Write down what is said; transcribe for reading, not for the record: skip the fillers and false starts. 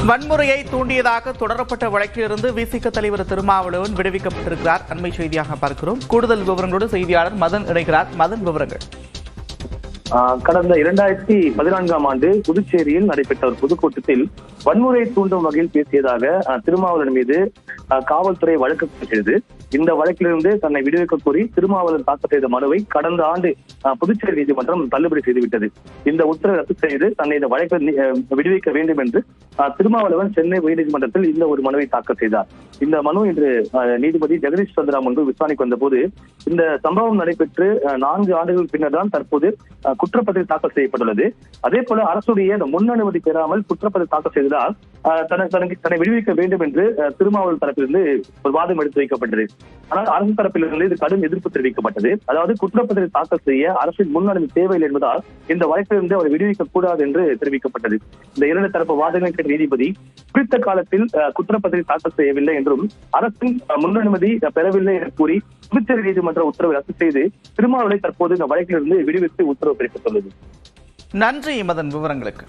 வன்முறையை தூண்டியதாக தொடரப்பட்ட வழக்கிலிருந்து விசிக தலைவர் திருமாவளவன் விடுவிக்கப்பட்டிருக்கிறார். அண்மை செய்தியாக பார்க்கிறோம். கூடுதல் விவரங்களோடு செய்தியாளர் மதன் இணைகிறார். மதன், விவரங்கள். கடந்த 2014ஆம் ஆண்டு புதுச்சேரியில் நடைபெற்ற ஒரு பொதுக்கூட்டத்தில் வன்முறையை தூண்டும் வகையில் பேசியதாக திருமாவளவன் மீது காவல்துறை வழக்கு செய்தது. இந்த வழக்கிலிருந்து தன்னை விடுவிக்க கோரி திருமாவளவன் தாக்கல் செய்த மனுவை கடந்த ஆண்டு புதுச்சேரி நீதிமன்றம் தள்ளுபடி செய்துவிட்டது. இந்த உத்தரவை ரத்து செய்து தன்னை இந்த வழக்கில் விடுவிக்க வேண்டும் என்று திருமாவளவன் சென்னை உயர்நீதிமன்றத்தில் இந்த ஒரு மனுவை தாக்கல் செய்தார். இந்த மனு இன்று நீதிபதி ஜெகதீஷ் சந்திரா முன்பு விசாரணைக்கு வந்த போது இந்த சம்பவம் நடைபெற்று 4 ஆண்டுகள் பின்னர் தான் தற்போது குற்றப்பத்திரிகை தாக்கல் செய்யப்பட்டுள்ளது. அதே போல அரசுடைய முன் அனுமதி பெறாமல் குற்றப்பத்திரிகை தாக்கல் செய்ததால் தன்னை விடுவிக்க வேண்டும் என்று திருமாவளவன் தரப்பிலிருந்து ஒரு வாதம் எடுத்து வைக்கப்பட்டது. ஆனால் அரசு தரப்பிலிருந்து இது கடும் எதிர்ப்பு தெரிவிக்கப்பட்டது. அதாவது குற்றப்பத்திரிகை தாக்கல் செய்ய அரசின் முன் அனுமதி தேவையில்லை என்பதால் இந்த வழக்கிலிருந்து அவர் விடுவிக்க கூடாது என்று தெரிவிக்கப்பட்டது. இந்த 2 தரப்பு வாதங்களை கேட்ட நீதிபதி குறித்த காலத்தில் குற்றப்பத்திரிகை தாக்கல் செய்யவில்லை என்றும் அரசின் முன் அனுமதி பெறவில்லை என்று கூறி புதுச்சேரி நீதிமன்ற உத்தரவை ரத்து செய்து திருமாவளவனை தற்போது இந்த வழக்கிலிருந்து விடுவித்து உத்தரவு பிறப்பித்துள்ளது. நன்றி மதன், விவரங்களுக்கு.